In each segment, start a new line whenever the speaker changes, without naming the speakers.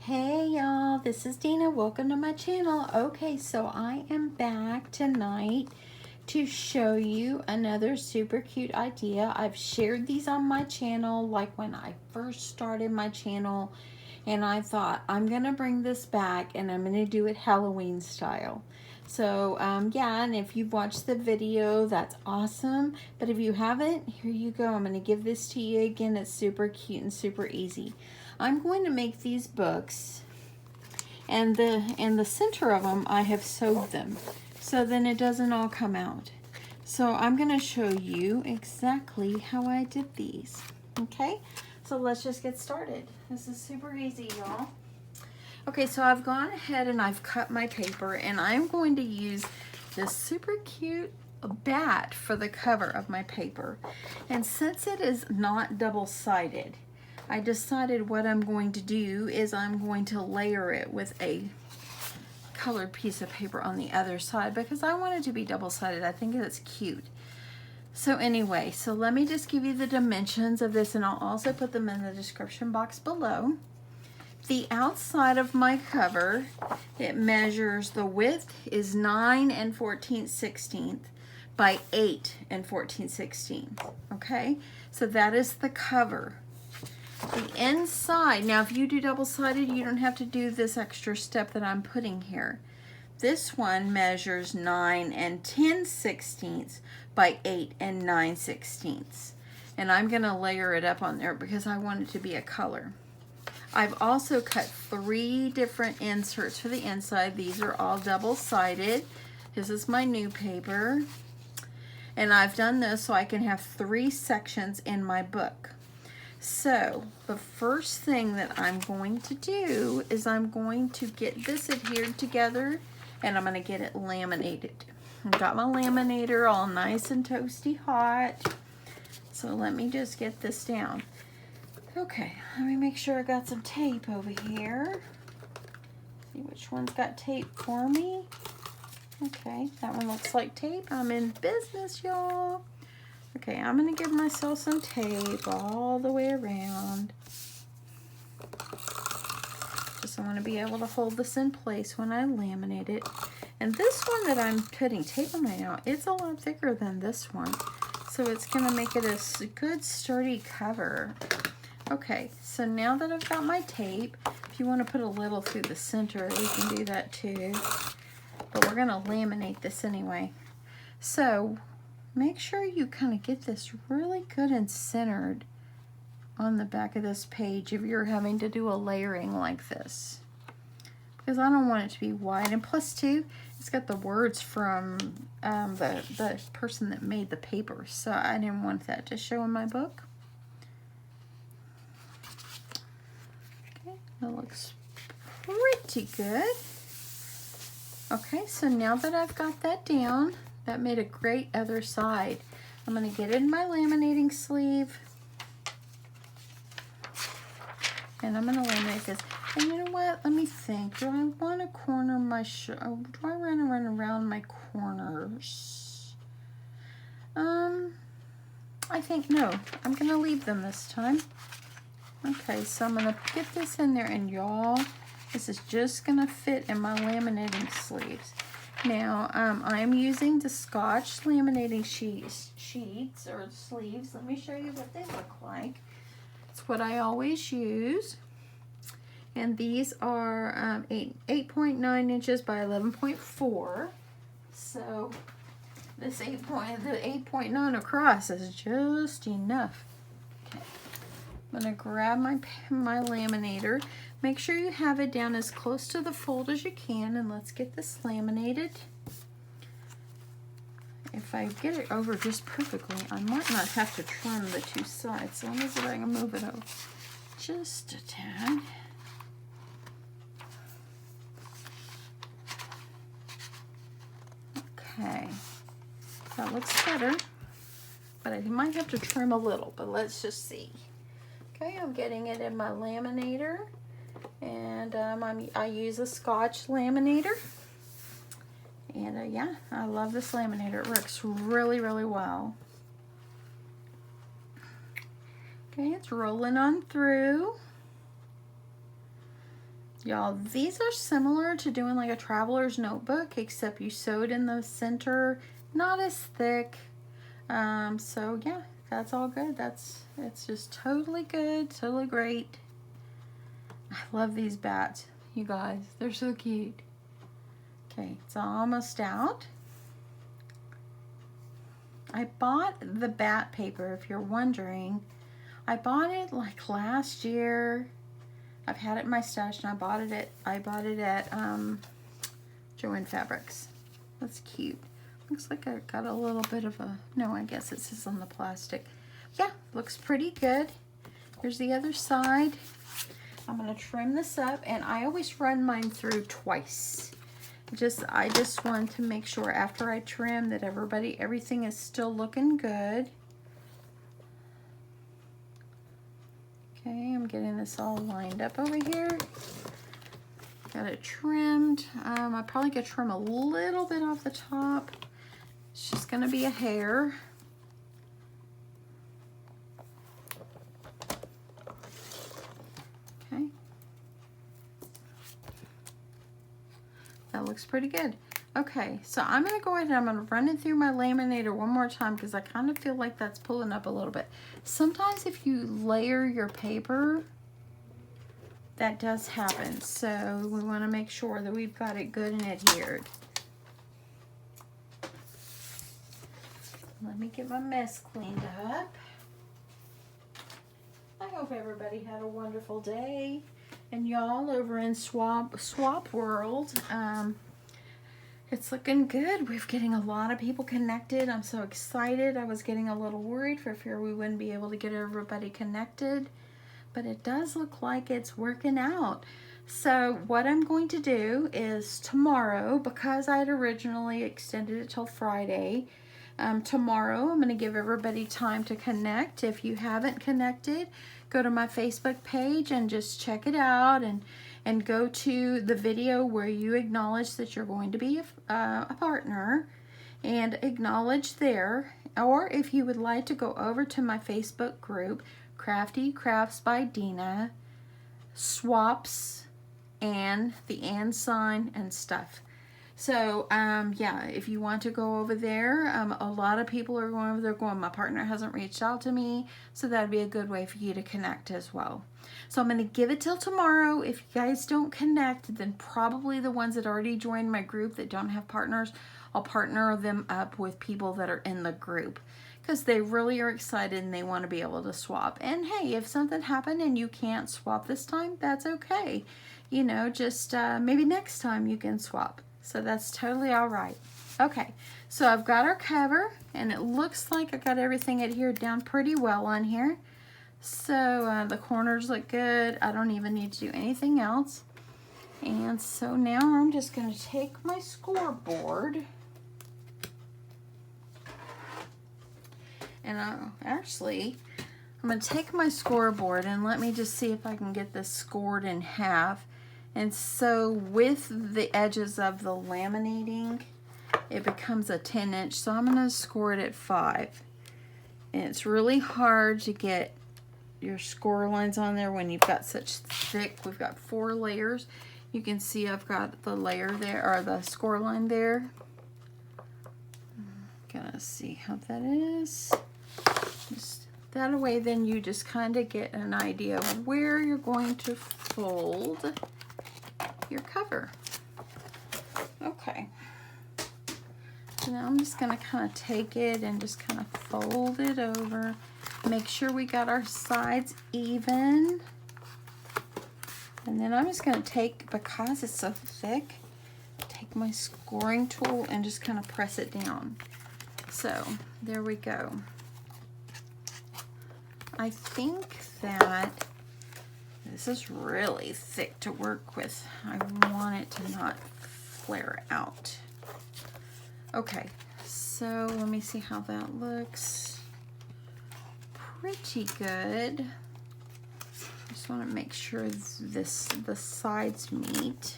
Hey y'all, this is Dina. Welcome to my channel. Okay, so I am back tonight to show you another super cute idea. I've shared these on my channel like when I first started my channel, and I thought I'm gonna bring this back and I'm gonna do it Halloween style. So yeah, and if you've watched the video, that's awesome. But if you haven't, here you go. I'm gonna give this to you again. It's super cute and super easy. I'm going to make these books, and in the center of them I have sewed them so then it doesn't all come out. So I'm going to show you exactly how I did these. Okay, so let's just get started. This is super easy, y'all. Okay, so I've gone ahead and I've cut my paper, and I'm going to use this super cute bat for the cover of my paper. And since it is not double-sided, I decided what I'm going to do is I'm going to layer it with a colored piece of paper on the other side because I want it to be double-sided. I think it's cute. So anyway, so let me just give you the dimensions of this, and I'll also put them in the description box below. The outside of my cover, it measures, the width is 9 14/16 by 8 14/16. Okay, so that is the cover. The inside, now if you do double-sided, you don't have to do this extra step that I'm putting here. This one measures 9 10/16 by 8 9/16. And I'm going to layer it up on there because I want it to be a color. I've also cut 3 different inserts for the inside. These are all double-sided. This is my new paper. And I've done this so I can have 3 sections in my book. So the first thing that I'm going to do is I'm going to get this adhered together, and I'm going to get it laminated. I've got my laminator all nice and toasty hot. So let me just get this down. Okay, let me make sure I got some tape over here. See which one's got tape for me. Okay, that one looks like tape. I'm in business, y'all. Okay, I'm going to give myself some tape all the way around. Just I want to be able to hold this in place when I laminate it. And this one that I'm putting tape on right now, it's a lot thicker than this one. So it's going to make it a good sturdy cover. Okay, so now that I've got my tape, if you want to put a little through the center, you can do that too. But we're going to laminate this anyway. So make sure you kind of get this really good and centered on the back of this page if you're having to do a layering like this. Because I don't want it to be wide. And plus too, it's got the words from the person that made the paper. So I didn't want that to show in my book. That looks pretty good. Okay, so now that I've got that down, that made a great other side. I'm going to get it in my laminating sleeve. And I'm going to laminate this. And you know what? Let me think. Do I want to corner my do I run around my corners? I think no. I'm going to leave them this time. Okay, so I'm going to get this in there, and y'all, this is just going to fit in my laminating sleeves. Now, I'm using the Scotch laminating sheets or sleeves. Let me show you what they look like. It's what I always use. And these are 8.9 inches by 11.4. So this the 8.9 across is just enough. I'm going to grab my laminator. Make sure you have it down as close to the fold as you can, and let's get this laminated. If I get it over just perfectly, I might not have to trim the 2 sides. So let me see if I can move it over just a tad. Okay, that looks better, but I might have to trim a little, but let's just see. Okay, I'm getting it in my laminator, and I use a Scotch laminator, and yeah, I love this laminator. It works really, really well. Okay, it's rolling on through. Y'all, these are similar to doing like a traveler's notebook, except you sewed in the center, not as thick. So yeah, that's all good. It's just totally good, totally great. I love these bats, you guys. They're so cute. Okay, it's almost out. I bought the bat paper, if you're wondering. I bought it like last year. I've had it in my stash, and I bought it at Joann Fabrics. That's cute. Looks like I got a little bit of a, no, I guess it's just on the plastic. Yeah, looks pretty good. Here's the other side. I'm gonna trim this up, and I always run mine through twice. I just want to make sure after I trim that everything is still looking good. Okay, I'm getting this all lined up over here. Got it trimmed. I probably could trim a little bit off the top. It's just gonna be a hair. Okay. That looks pretty good. Okay, so I'm gonna go ahead and I'm gonna run it through my laminator one more time because I kind of feel like that's pulling up a little bit. Sometimes if you layer your paper, that does happen. So we wanna make sure that we've got it good and adhered. Let me get my mess cleaned up. I hope everybody had a wonderful day. And y'all over in Swap World, it's looking good. We're getting a lot of people connected. I'm so excited. I was getting a little worried for fear we wouldn't be able to get everybody connected. But it does look like it's working out. So what I'm going to do is tomorrow, because I had originally extended it till Friday, tomorrow I'm going to give everybody time to connect. If you haven't connected, go to my Facebook page and just check it out, and go to the video where you acknowledge that you're going to be a partner, and acknowledge there. Or if you would like to go over to my Facebook group, Crafty Crafts by Dina, swaps, and the and sign and stuff. So, yeah, if you want to go over there, a lot of people are going over there going, my partner hasn't reached out to me, so that'd be a good way for you to connect as well. So I'm going to give it till tomorrow. If you guys don't connect, then probably the ones that already joined my group that don't have partners, I'll partner them up with people that are in the group, because they really are excited and they want to be able to swap. And hey, if something happened and you can't swap this time, that's okay. You know, just maybe next time you can swap. So that's totally all right. Okay, so I've got our cover, and it looks like I got everything adhered down pretty well on here. So the corners look good. I don't even need to do anything else. And so now I'm just going to take my scoreboard. And actually, I'm going to take my scoreboard, and let me just see if I can get this scored in half. And so with the edges of the laminating, it becomes a 10-inch. So I'm going to score it at 5. And it's really hard to get your score lines on there when you've got such thick, we've got 4 layers. You can see I've got the layer there, or the score line there. Gonna see how that is. Just that way, then you just kind of get an idea of where you're going to fold your cover. Okay. So now I'm just gonna kind of take it and just kind of fold it over. Make sure we got our sides even. And then I'm just gonna take, because it's so thick, take my scoring tool and just kind of press it down. So there we go. I think that this is really thick to work with. I want it to not flare out. Okay, so let me see how that looks. Pretty good. Just want to make sure the sides meet.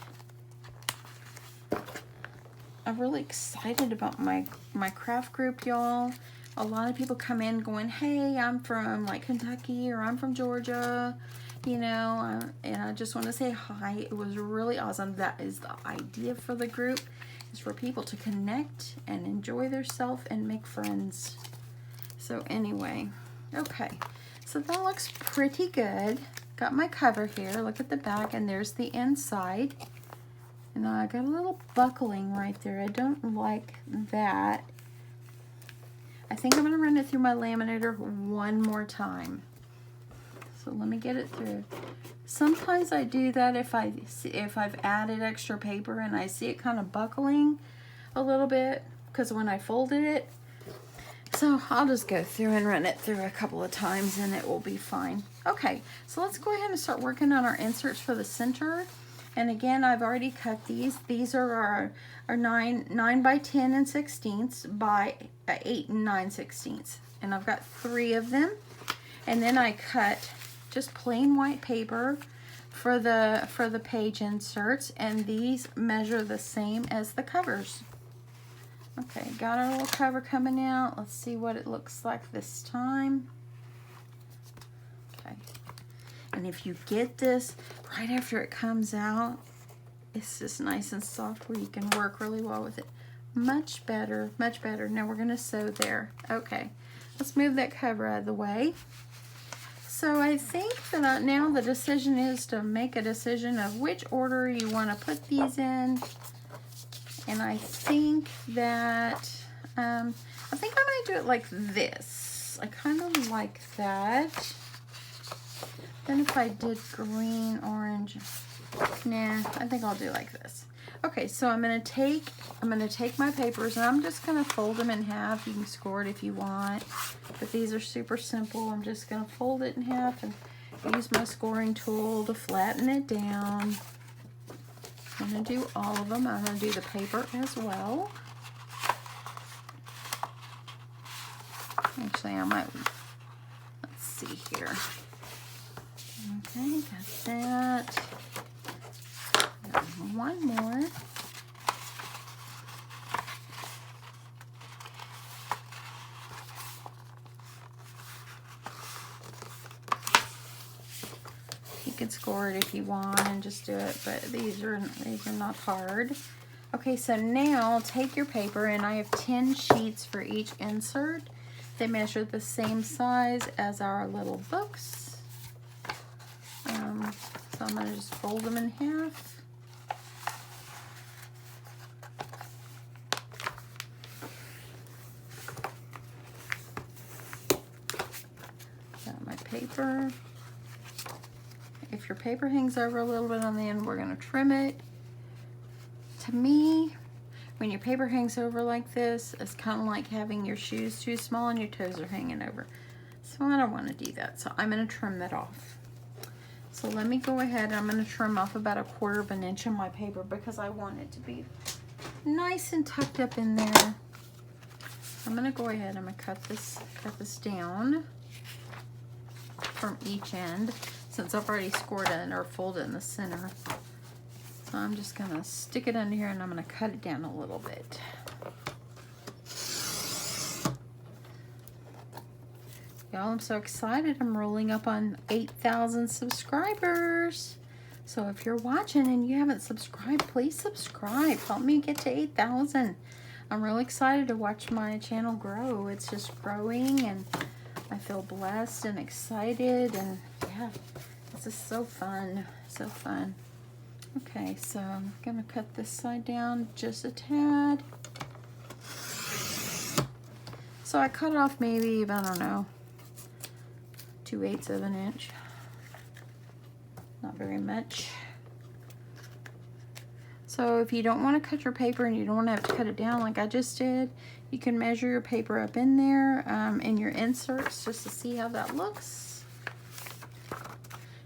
I'm really excited about my craft group, y'all. A lot of people come in going, hey, I'm from like Kentucky, or I'm from Georgia, you know, and I just want to say hi. It was really awesome. That is the idea for the group, is for people to connect and enjoy themselves and make friends. So anyway, okay, so that looks pretty good. Got my cover here. Look at the back, and there's the inside. And I got a little buckling right there. I don't like that. I think I'm going to run it through my laminator one more time. So let me get it through. Sometimes I do that if I've added extra paper and I see it kind of buckling a little bit, because when I folded it. So I'll just go through and run it through a couple of times and it will be fine. Okay, so let's go ahead and start working on our inserts for the center. And again, I've already cut these. These are our 9 by 10 and 16ths by 8 and 9/16. And I've got 3 of them. And then I cut just plain white paper for the page inserts, and these measure the same as the covers. Okay, got our little cover coming out. Let's see what it looks like this time. Okay. And if you get this right after it comes out, it's just nice and soft where you can work really well with it. Much better, much better. Now we're going to sew there. Okay, let's move that cover out of the way. So I think that now the decision is to make a decision of which order you want to put these in. And I think that, I think I'm going to do it like this. I kind of like that. Then if I did green, orange, nah, I think I'll do like this. Okay, so I'm gonna take my papers and I'm just gonna fold them in half. You can score it if you want, but these are super simple. I'm just gonna fold it in half and use my scoring tool to flatten it down. I'm gonna do all of them. I'm gonna do the paper as well. Actually, I might, let's see here. Okay, got that. Got one more. You can score it if you want and just do it, but these are not hard. Okay, so now take your paper, and I have 10 sheets for each insert. They measure the same size as our little books. So I'm going to just fold them in half. Got my paper. If your paper hangs over a little bit on the end, we're going to trim it. To me, when your paper hangs over like this, it's kind of like having your shoes too small and your toes are hanging over. So I don't want to do that. So I'm going to trim that off. So let me go ahead. I'm going to trim off about 1/4 of an inch on my paper because I want it to be nice and tucked up in there. I'm going to go ahead. I'm going to cut this down from each end, since I've already scored it or folded in the center. So I'm just going to stick it under here and I'm going to cut it down a little bit. Y'all, I'm so excited. I'm rolling up on 8,000 subscribers. So if you're watching and you haven't subscribed, please subscribe. Help me get to 8,000. I'm really excited to watch my channel grow. It's just growing and I feel blessed and excited, and yeah, this is so fun, so fun. Okay, so I'm gonna cut this side down just a tad. So I cut off maybe, I don't know, 2/8 of an inch. Not very much. So if you don't want to cut your paper and you don't want to have to cut it down like I just did, you can measure your paper up in there in your inserts just to see how that looks.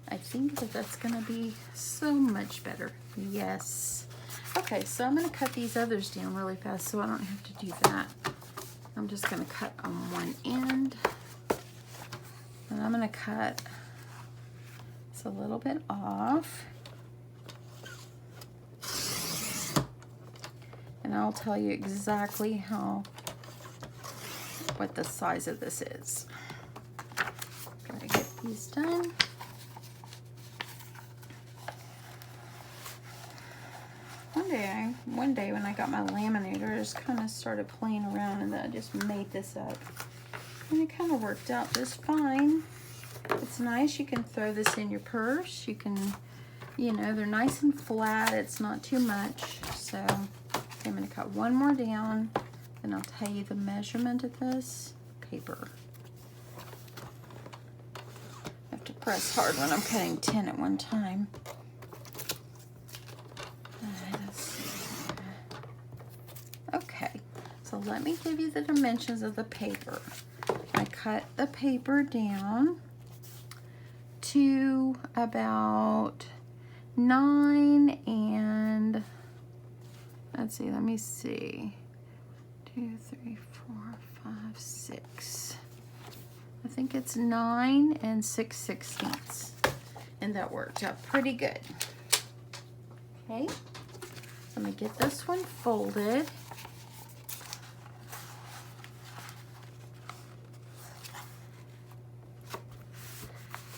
I think that that's going to be so much better. Yes. Okay, so I'm going to cut these others down really fast so I don't have to do that. I'm just going to cut on one end. And I'm going to cut this a little bit off. And I'll tell you exactly what the size of this is. Gotta get these done. one day when I got my laminator, I just kind of started playing around and then I just made this up. And it kind of worked out just fine. It's nice. You can throw this in your purse. You can, you know, they're nice and flat. It's not too much. So I'm going to cut one more down, and I'll tell you the measurement of this paper. I have to press hard when I'm cutting 10 at one time. Let's see. Okay, so let me give you the dimensions of the paper. I cut the paper down to about 9 and let's see, let me see. 2, 3, 4, 5, 6. I think it's 9 and 6/16. And that worked out pretty good. Okay. So I'm gonna get this one folded.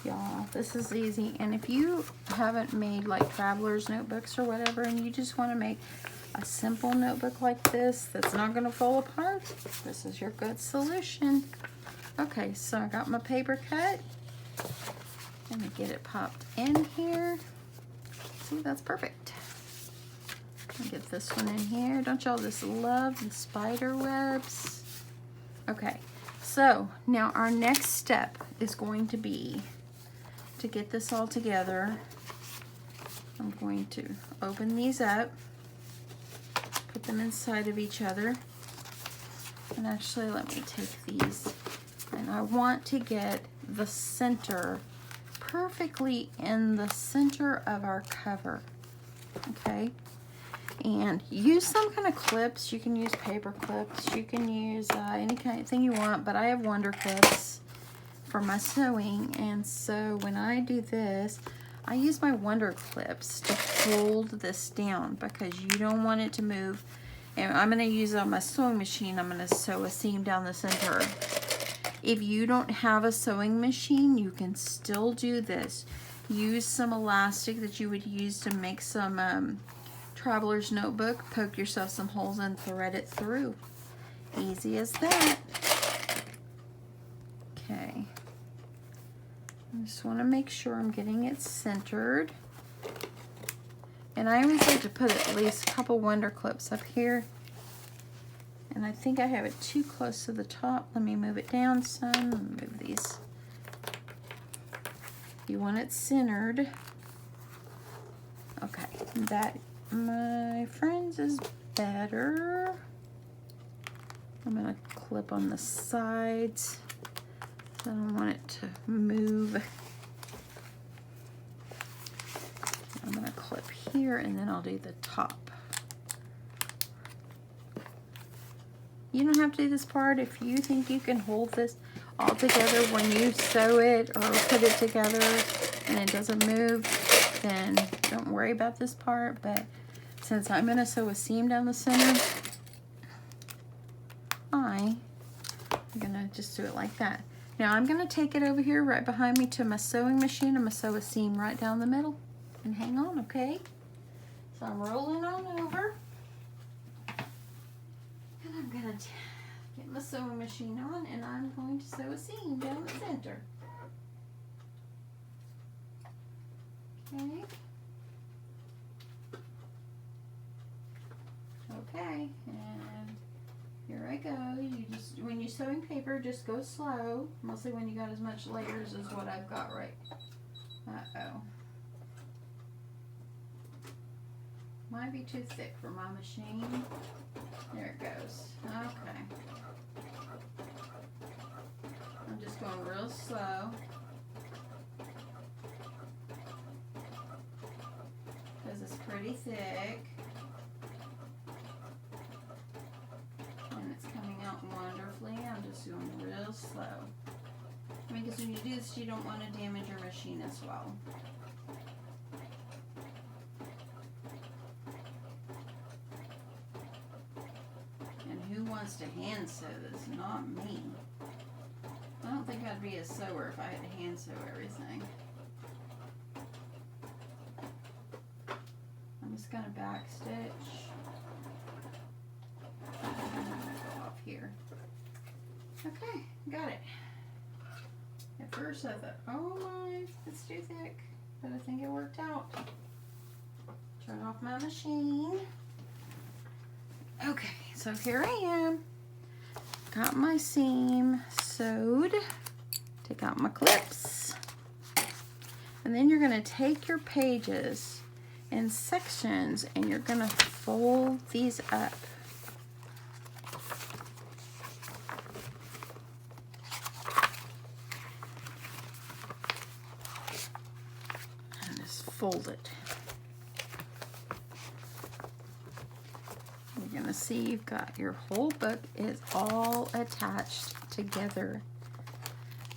Y'all, this is easy. And if you haven't made like traveler's notebooks or whatever, and you just want to make a simple notebook like this that's not going to fall apart, this is your good solution. Okay, so I got my paper cut. Let me get it popped in here. See, that's perfect. I'll get this one in here. Don't y'all just love the spider webs? Okay, so now our next step is going to be to get this all together. I'm going to open these up, put them inside of each other, and actually let me take these, and I want to get the center perfectly in the center of our cover. Okay, and use some kind of clips. You can use paper clips, you can use any kind of thing you want, but I have Wonder Clips for my sewing, and so when I do this, I use my Wonder Clips to hold this down because you don't want it to move. And I'm going to use it on my sewing machine. I'm going to sew a seam down the center. If you don't have a sewing machine, you can still do this. Use some elastic that you would use to make some traveler's notebook. Poke yourself some holes and thread it through. Easy as that. Okay. I just want to make sure I'm getting it centered. And I always like to put at least a couple Wonder Clips up here. And I think I have it too close to the top. Let me move it down some. Let me move these. You want it centered. Okay, that, my friends, is better. I'm going to clip on the sides. I don't want it to move. I'm going to clip here and then I'll do the top. You don't have to do this part. If you think you can hold this all together when you sew it or put it together and it doesn't move, then don't worry about this part. But since I'm going to sew a seam down the center, I'm going to just do it like that. Now I'm going to take it over here right behind me to my sewing machine. I'm going to sew a seam right down the middle and hang on, okay? So I'm rolling on over. And I'm going to get my sewing machine on and I'm going to sew a seam down the center. Okay. Okay, and here I go. You just, when you're sewing paper, just go slow. Mostly when you got as much layers as what I've got right. Uh-oh. Might be too thick for my machine. There it goes. Okay. I'm just going real slow. Because it's pretty thick. And it's coming out wonderfully. I'm just doing real slow. I mean, because when you do this, you don't want to damage your machine as well. And who wants to hand sew this? Not me. I don't think I'd be a sewer if I had to hand sew everything. I'm just gonna back stitch. Go off here. Okay, got it. At first I thought, oh my, it's too thick, but I think it worked out. Turn off my machine. Okay, so here I am. Got my seam sewed. Take out my clips. And then you're going to take your pages in sections and you're going to fold these up. And just fold it. You're going to see you've got your whole book is all attached together.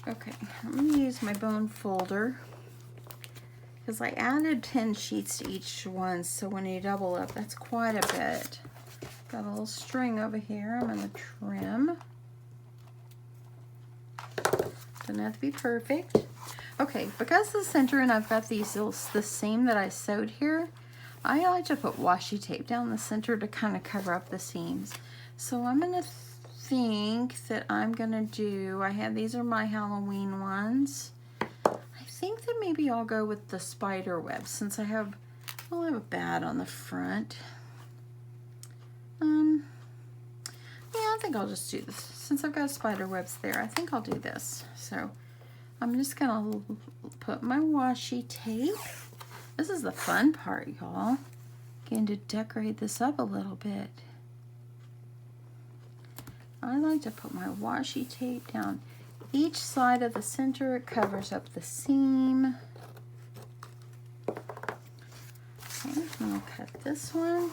Okay, I'm going to use my bone folder because I added 10 sheets to each one, so when you double up, that's quite a bit. Got a little string over here I'm going to trim. Doesn't have to be perfect. Okay, because the center and I've got these little, the seam that I sewed here, I like to put washi tape down the center to kind of cover up the seams. So I'm going to think that I'm going to do, these are my Halloween ones. I think that maybe I'll go with the spider web since I have a bat on the front. Yeah, I think I'll just do this. Since I've got spider webs there, I think I'll do this. So I'm just going to put my washi tape. This is the fun part, y'all. Getting to decorate this up a little bit. I like to put my washi tape down each side of the center. It covers up the seam. Okay, and I'll cut this one.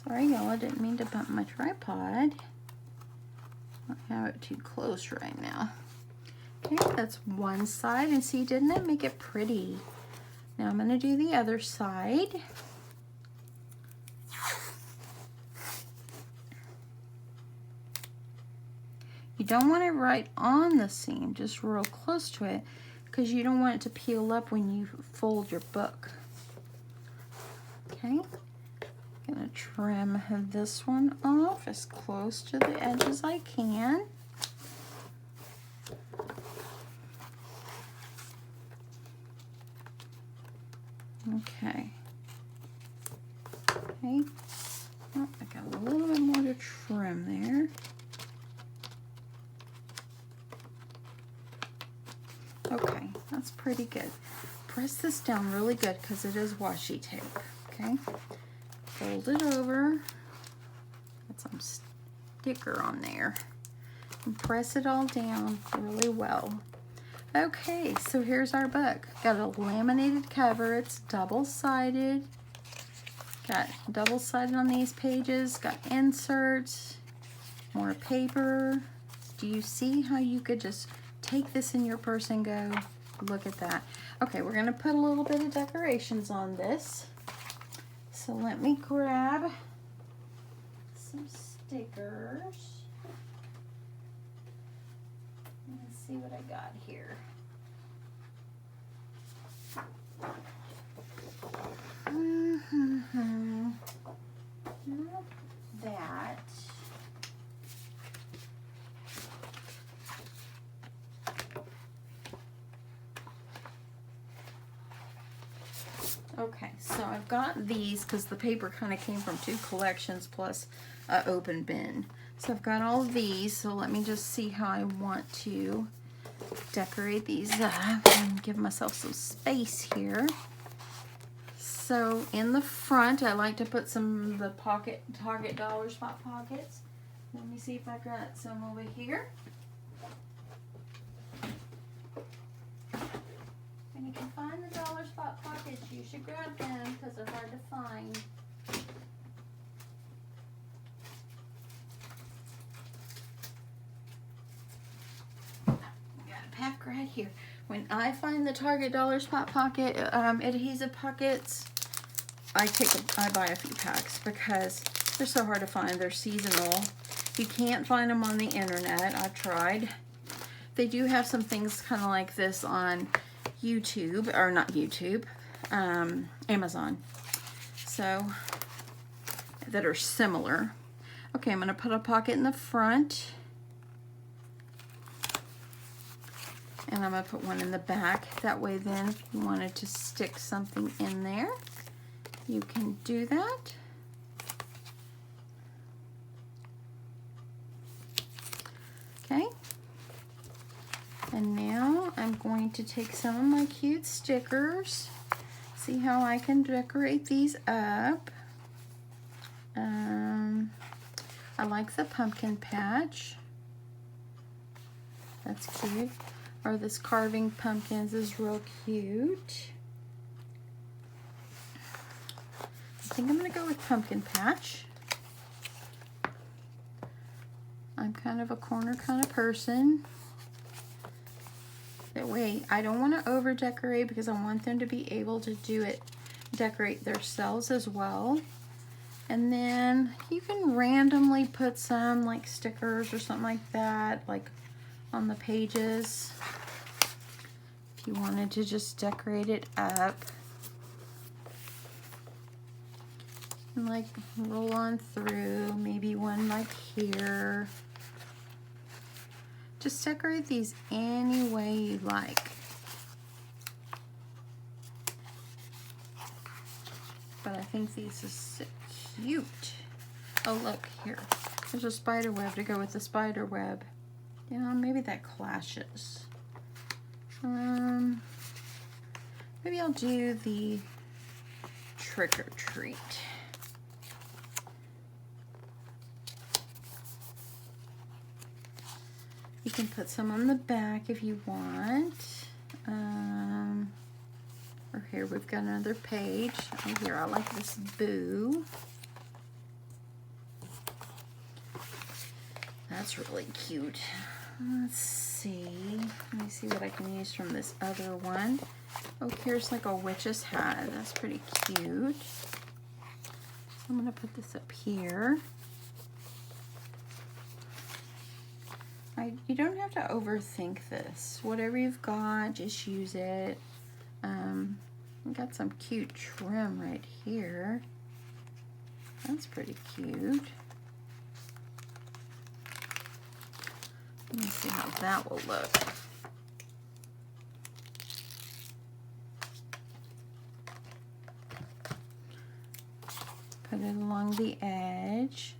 Sorry, y'all, I didn't mean to bump my tripod. I have it too close right now. Okay, that's one side, and see, didn't it make it pretty? Now I'm going to do the other side. You don't want it right on the seam, just real close to it, because you don't want it to peel up when you fold your book. Okay, I'm going to trim this one off as close to the edge as I can. Okay. Okay. Oh, I got a little bit more to trim there. Okay, that's pretty good. Press this down really good because it is washi tape. Okay. Fold it over. Get some sticker on there. And press it all down really well. Okay, so here's our book. Got a laminated cover. It's double-sided. Got double-sided on these pages. Got inserts. More paper. Do you see how you could just take this in your purse and go? Look at that. Okay, we're going to put a little bit of decorations on this. So let me grab some stickers. Let's see what I got here. Not that. Okay, so I've got these because the paper kind of came from 2 collections plus an open bin. So I've got all of these, so let me just see how I want to decorate these up and give myself some space here. So in the front, I like to put some of the Target Dollar Spot pockets. Let me see if I got some over here. When you can find the Dollar Spot pockets, you should grab them because they're hard to find. Pack right here. When I find the Target Dollar Spot pocket adhesive pockets, I buy a few packs because they're so hard to find. They're seasonal. You can't find them on the internet. I've tried. They do have some things kind of like this on YouTube, or not YouTube, Amazon. So, that are similar. Okay, I'm going to put a pocket in the front. And I'm going to put one in the back. That way then, if you wanted to stick something in there, you can do that. Okay. And now I'm going to take some of my cute stickers. See how I can decorate these up. I like the pumpkin patch. That's cute. Or this carving pumpkins is real cute. I think I'm going to go with pumpkin patch. I'm kind of a corner kind of person. That way, I don't want to over decorate because I want them to be able to do it, decorate themselves as well. And then you can randomly put some like stickers or something like that, like on the pages. If you wanted to just decorate it up. And like roll on through, maybe one like here. Just decorate these any way you like. But I think these is so cute. Oh, look here. There's a spider web to go with the spider web. Yeah, maybe that clashes. Maybe I'll do the trick or treat. You can put some on the back if you want. Or here we've got another page. Oh, here, I like this boo. That's really cute. Let's see. Let me see what I can use from this other one. Oh, here's like a witch's hat. That's pretty cute. So I'm going to put this up here. You don't have to overthink this. Whatever you've got, just use it. I've got some cute trim right here. That's pretty cute. Let me see how that will look. Put it along the edge.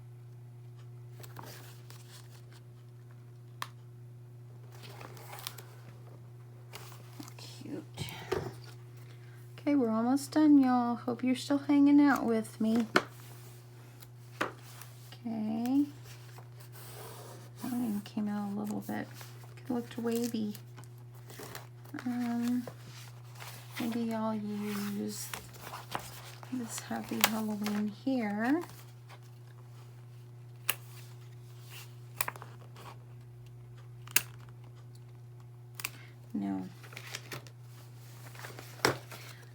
Cute. Okay, we're almost done, y'all. Hope you're still hanging out with me. Okay. That one even came out a little bit. It looked wavy. Maybe I'll use this Happy Halloween here. No.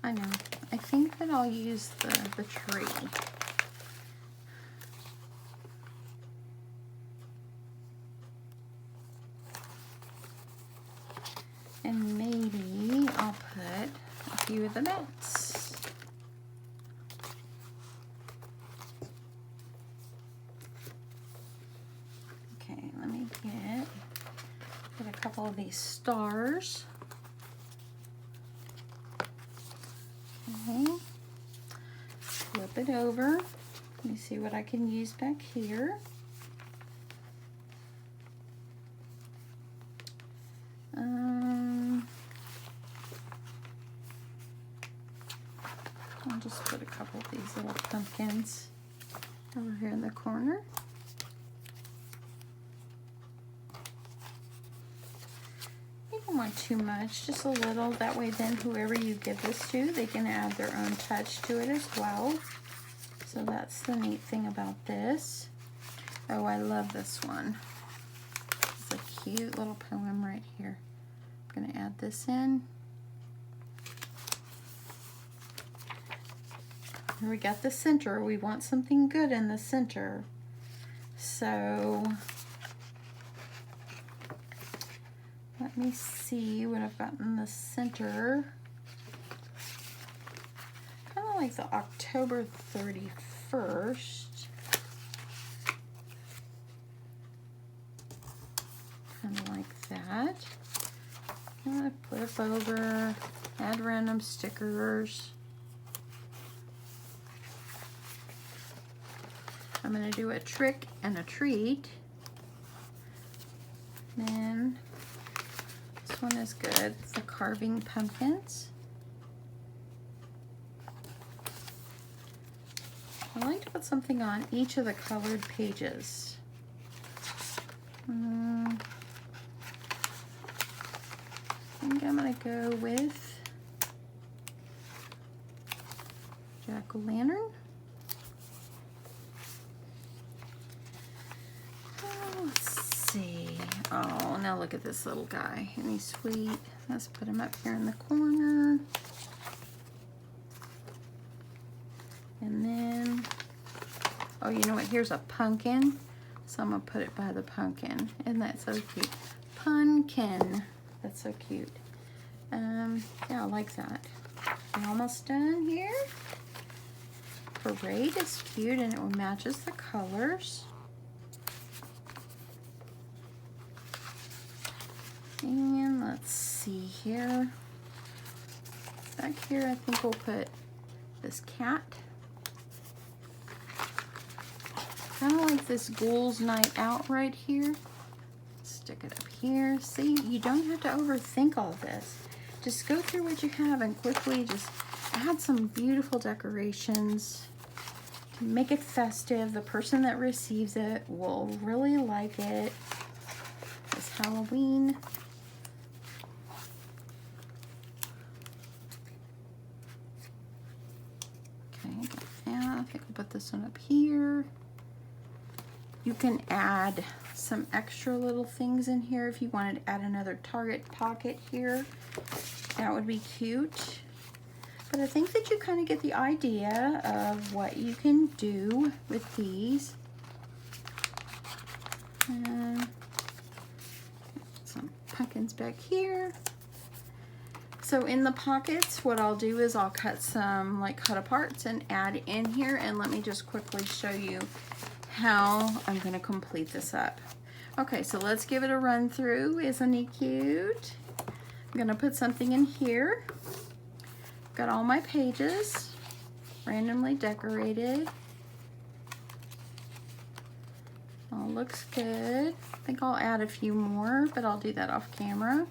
I know. I think that I'll use the tree. And maybe I'll put a few of the bats. Okay, let me get a couple of these stars. Okay, flip it over. Let me see what I can use back here. I'll just put a couple of these little pumpkins over here in the corner. You don't want too much, just a little. That way then whoever you give this to, they can add their own touch to it as well. So that's the neat thing about this. Oh, I love this one. It's a cute little poem right here. I'm going to add this in. Here we got the center. We want something good in the center. So let me see what I've got in the center. of like the October 31st. Kind of like that. I'm going to flip over, add random stickers. I'm going to do a trick and a treat. Then this one is good. It's the carving pumpkins. I like to put something on each of the colored pages. I think I'm going to go with jack-o'-lantern. Let's see. Oh, now look at this little guy. Isn't he sweet? Let's put him up here in the corner. And then, oh, you know what? Here's a pumpkin. So I'm going to put it by the pumpkin. Isn't that so cute? Pumpkin. That's so cute. Yeah, I like that. I'm almost done here. Parade is cute and it matches the colors. And let's see here. Back here, I think we'll put this cat. Kind of like this Ghouls Night Out right here. Stick it up here. See, you don't have to overthink all this. Just go through what you have and quickly just add some beautiful decorations to make it festive. The person that receives it will really like it. It's Halloween. Okay, yeah, I think I'll put this one up here. You can add some extra little things in here if you wanted to add another Target pocket here. That would be cute. But I think that you kind of get the idea of what you can do with these. And some pumpkins back here. So in the pockets, what I'll do is I'll cut some like cut aparts and add in here. And let me just quickly show you how I'm going to complete this up. Okay, so let's give it a run through. Isn't he cute? I'm going to put something in here. Got all my pages randomly decorated. All looks good. I think I'll add a few more, but I'll do that off camera.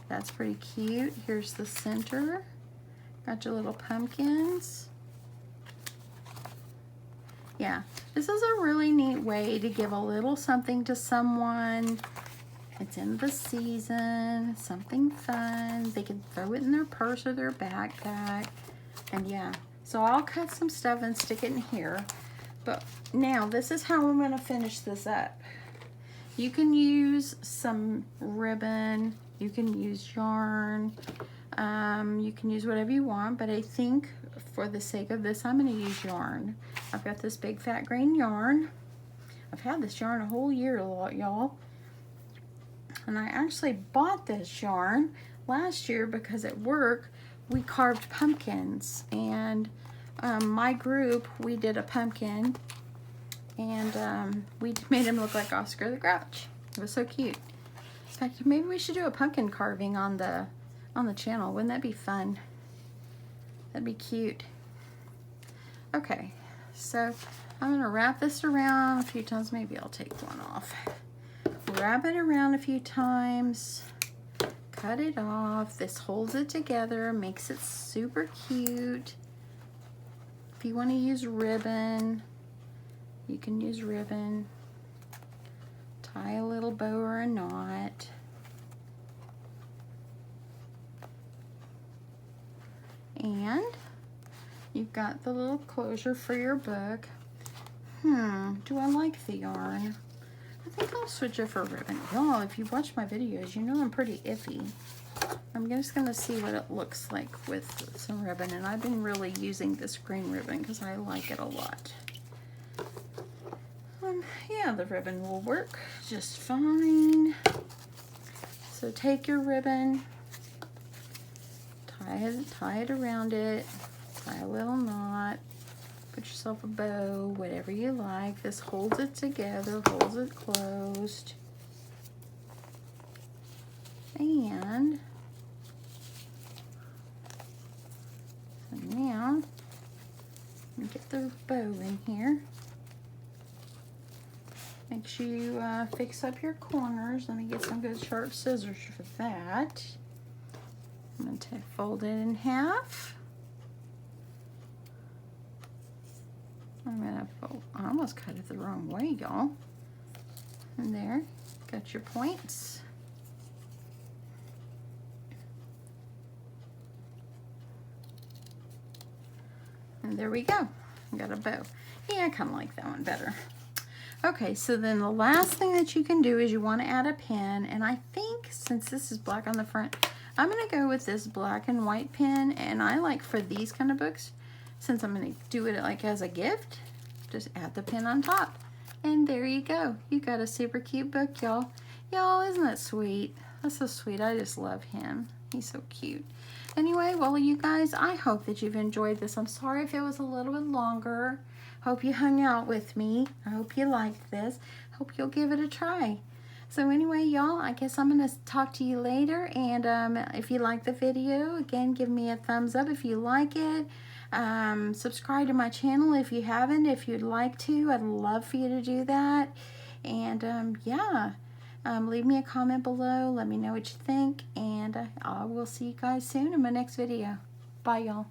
That's pretty cute. Here's the center. Got your little pumpkins. Yeah, this is a really neat way to give a little something to someone. It's in the season, something fun. They can throw it in their purse or their backpack. And yeah, so I'll cut some stuff and stick it in here. But now this is how I'm gonna finish this up. You can use some ribbon, you can use yarn, you can use whatever you want, but I think for the sake of this, I'm gonna use yarn. I've got this big fat grain yarn. I've had this yarn a whole year, y'all. And I actually bought this yarn last year because at work we carved pumpkins, and my group, we did a pumpkin, and we made him look like Oscar the Grouch. It was so cute. In fact, maybe we should do a pumpkin carving on the channel. Wouldn't that be fun? That'd be cute. Okay, so I'm gonna wrap this around a few times. Maybe I'll take one off. Wrap it around a few times, cut it off. This holds it together, makes it super cute. If you want to use ribbon, you can use ribbon. Tie a little bow or a knot. And you've got the little closure for your book. Do I like the yarn? I think I'll switch it for ribbon. Y'all, if you watch my videos, you know I'm pretty iffy. I'm just going to see what it looks like with some ribbon. And I've been really using this green ribbon because I like it a lot. Yeah, the ribbon will work just fine. So take your ribbon, tie it around it. tie a little knot, put yourself a bow, whatever you like. This holds it together, holds it closed. And so now, let me get the bow in here. Make sure you fix up your corners. Let me get some good sharp scissors for that. I'm going to fold it in half. I'm going to fold, I almost cut it the wrong way, y'all. And there, got your points. And there we go. I got a bow. Yeah, I kind of like that one better. Okay, so then the last thing that you can do is you want to add a pin. And I think since this is black on the front, I'm going to go with this black and white pin. And I like for these kind of books, since I'm going to do it like as a gift, just add the pin on top. And there you go. You got a super cute book, y'all. Y'all, isn't that sweet? That's so sweet. I just love him. He's so cute. Anyway, well, you guys, I hope that you've enjoyed this. I'm sorry if it was a little bit longer. Hope you hung out with me. I hope you liked this. Hope you'll give it a try. So anyway, y'all, I guess I'm going to talk to you later. And if you like the video, again, give me a thumbs up if you like it. Subscribe to my channel if you haven't. If you'd like to, I'd love for you to do that. And yeah. Leave me a comment below. Let me know what you think. And I will see you guys soon in my next video. Bye, y'all.